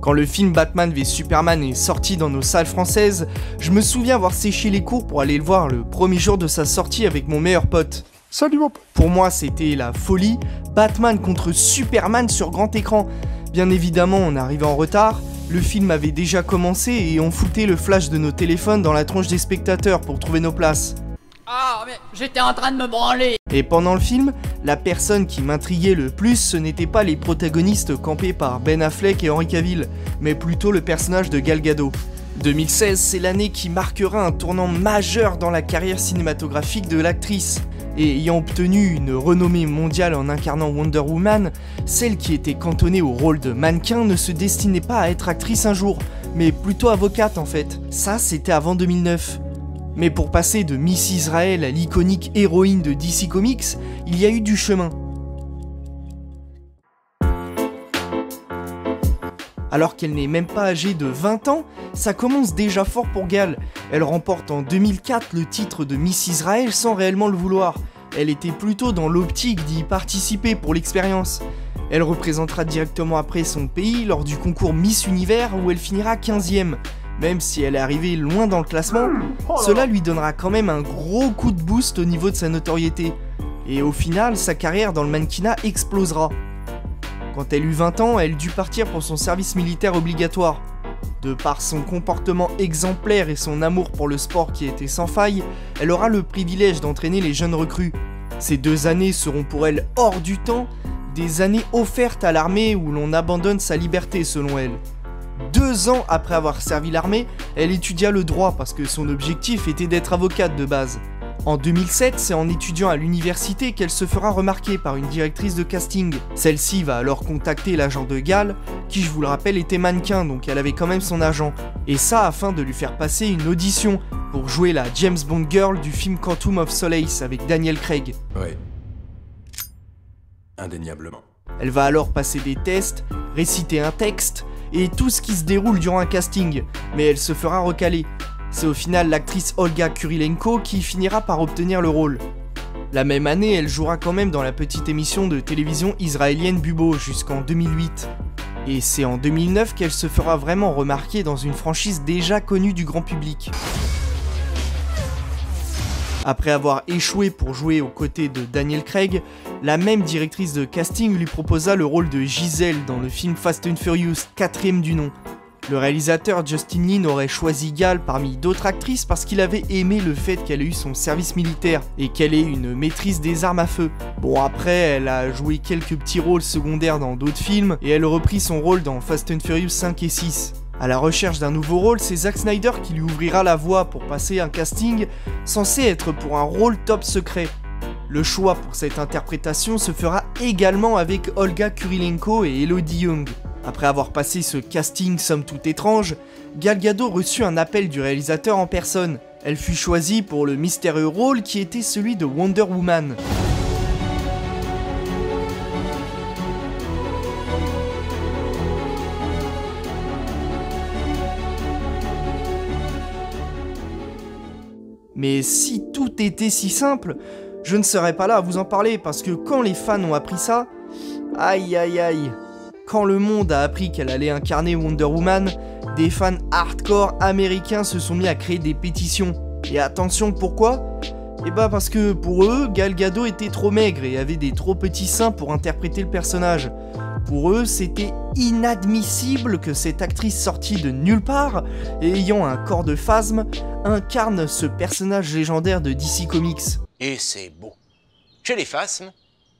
Quand le film Batman v Superman est sorti dans nos salles françaises, je me souviens avoir séché les cours pour aller le voir le premier jour de sa sortie avec mon meilleur pote. Salut mon pote. Pour moi, c'était la folie, Batman contre Superman sur grand écran. Bien évidemment, on arrivait en retard, le film avait déjà commencé et on foutait le flash de nos téléphones dans la tronche des spectateurs pour trouver nos places. Ah, mais j'étais en train de me branler. Et pendant le film, la personne qui m'intriguait le plus, ce n'était pas les protagonistes campés par Ben Affleck et Henry Cavill, mais plutôt le personnage de Gal Gadot. 2016, c'est l'année qui marquera un tournant majeur dans la carrière cinématographique de l'actrice. Et ayant obtenu une renommée mondiale en incarnant Wonder Woman, celle qui était cantonnée au rôle de mannequin ne se destinait pas à être actrice un jour, mais plutôt avocate en fait. Ça, c'était avant 2009. Mais pour passer de Miss Israel à l'iconique héroïne de DC Comics, il y a eu du chemin. Alors qu'elle n'est même pas âgée de 20 ans, ça commence déjà fort pour Gal. Elle remporte en 2004 le titre de Miss Israel sans réellement le vouloir. Elle était plutôt dans l'optique d'y participer pour l'expérience. Elle représentera directement après son pays lors du concours Miss Univers où elle finira 15e. Même si elle est arrivée loin dans le classement, cela lui donnera quand même un gros coup de boost au niveau de sa notoriété. Et au final, sa carrière dans le mannequinat explosera. Quand elle eut 20 ans, elle dut partir pour son service militaire obligatoire. De par son comportement exemplaire et son amour pour le sport qui était sans faille, elle aura le privilège d'entraîner les jeunes recrues. Ces 2 années seront pour elle hors du temps, des années offertes à l'armée où l'on abandonne sa liberté selon elle. 2 ans après avoir servi l'armée, elle étudia le droit parce que son objectif était d'être avocate de base. En 2007, c'est en étudiant à l'université qu'elle se fera remarquer par une directrice de casting. Celle-ci va alors contacter l'agent de Gal, qui je vous le rappelle était mannequin donc elle avait quand même son agent. Et ça afin de lui faire passer une audition pour jouer la James Bond Girl du film Quantum of Solace avec Daniel Craig. Ouais. Indéniablement. Elle va alors passer des tests, réciter un texte, et tout ce qui se déroule durant un casting, mais elle se fera recaler. C'est au final l'actrice Olga Kurilenko qui finira par obtenir le rôle. La même année, elle jouera quand même dans la petite émission de télévision israélienne Bubo jusqu'en 2008. Et c'est en 2009 qu'elle se fera vraiment remarquer dans une franchise déjà connue du grand public. Après avoir échoué pour jouer aux côtés de Daniel Craig, la même directrice de casting lui proposa le rôle de Giselle dans le film Fast and Furious, 4e du nom. Le réalisateur Justin Lin aurait choisi Gal parmi d'autres actrices parce qu'il avait aimé le fait qu'elle ait eu son service militaire et qu'elle ait une maîtrise des armes à feu. Bon après, elle a joué quelques petits rôles secondaires dans d'autres films et elle reprit son rôle dans Fast and Furious 5 et 6. À la recherche d'un nouveau rôle, c'est Zack Snyder qui lui ouvrira la voie pour passer un casting censé être pour un rôle top secret. Le choix pour cette interprétation se fera également avec Olga Kurilenko et Elodie Yung. Après avoir passé ce casting somme toute étrange, Gal Gadot reçut un appel du réalisateur en personne. Elle fut choisie pour le mystérieux rôle qui était celui de Wonder Woman. Mais si tout était si simple, je ne serais pas là à vous en parler parce que quand les fans ont appris ça, aïe aïe aïe. Quand le monde a appris qu'elle allait incarner Wonder Woman, des fans hardcore américains se sont mis à créer des pétitions. Et attention, pourquoi ? Eh bah parce que pour eux, Gal Gadot était trop maigre et avait des trop petits seins pour interpréter le personnage. Pour eux, c'était inadmissible que cette actrice sortie de nulle part et ayant un corps de phasme incarne ce personnage légendaire de DC Comics. Et c'est beau. Chez les phasmes,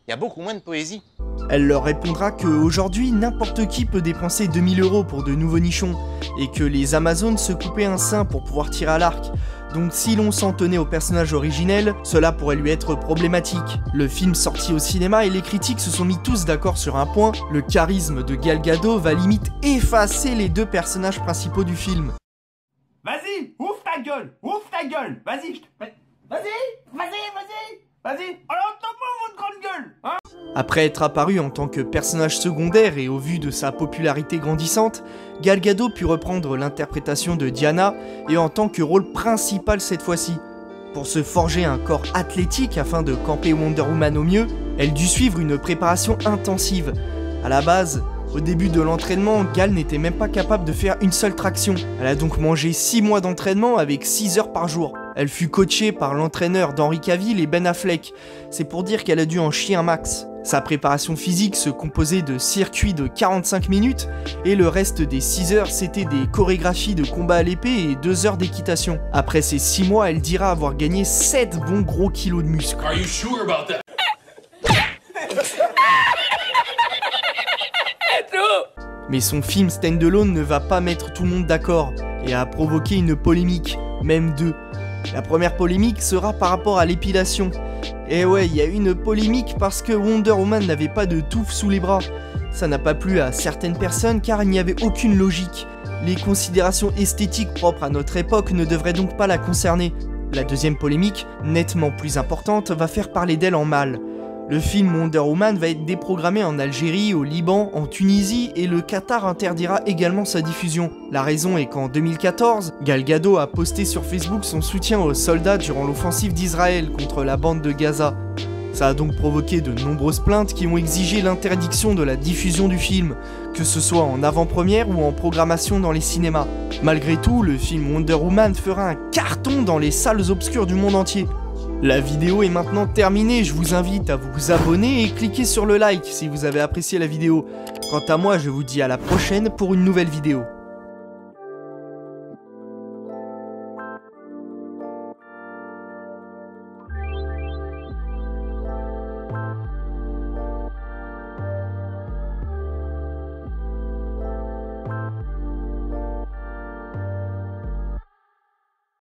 il y a beaucoup moins de poésie. Elle leur répondra qu'aujourd'hui, n'importe qui peut dépenser 2000 € pour de nouveaux nichons, et que les Amazones se coupaient un sein pour pouvoir tirer à l'arc. Donc si l'on s'en tenait au personnage originel, cela pourrait lui être problématique. Le film sortit au cinéma et les critiques se sont mis tous d'accord sur un point, le charisme de Gal Gadot va limite effacer les 2 personnages principaux du film. Vas-y, ouvre ta gueule, vas-y, vas-y, alors t'as votre grande gueule, hein. Après être apparu en tant que personnage secondaire et au vu de sa popularité grandissante, Gal Gadot put reprendre l'interprétation de Diana et en tant que rôle principal cette fois-ci. Pour se forger un corps athlétique afin de camper Wonder Woman au mieux, elle dut suivre une préparation intensive. À la base, Au début de l'entraînement, Gal n'était même pas capable de faire une seule traction. Elle a donc mangé 6 mois d'entraînement avec 6 heures par jour. Elle fut coachée par l'entraîneur d'Henry Cavill et Ben Affleck. C'est pour dire qu'elle a dû en chier un max. Sa préparation physique se composait de circuits de 45 minutes et le reste des 6 heures c'était des chorégraphies de combat à l'épée et 2 heures d'équitation. Après ces 6 mois, elle dira avoir gagné 7 bons gros kilos de muscles. Are you sure about that? Mais son film Stand-Alone ne va pas mettre tout le monde d'accord et a provoqué une polémique, même deux. La première polémique sera par rapport à l'épilation. Et ouais, il y a eu une polémique parce que Wonder Woman n'avait pas de touffe sous les bras. Ça n'a pas plu à certaines personnes car il n'y avait aucune logique. Les considérations esthétiques propres à notre époque ne devraient donc pas la concerner. La deuxième polémique, nettement plus importante, va faire parler d'elle en mal. Le film Wonder Woman va être déprogrammé en Algérie, au Liban, en Tunisie et le Qatar interdira également sa diffusion. La raison est qu'en 2014, Gal Gadot a posté sur Facebook son soutien aux soldats durant l'offensive d'Israël contre la bande de Gaza. Ça a donc provoqué de nombreuses plaintes qui ont exigé l'interdiction de la diffusion du film, que ce soit en avant-première ou en programmation dans les cinémas. Malgré tout, le film Wonder Woman fera un carton dans les salles obscures du monde entier. La vidéo est maintenant terminée, je vous invite à vous abonner et cliquer sur le like si vous avez apprécié la vidéo. Quant à moi, je vous dis à la prochaine pour une nouvelle vidéo.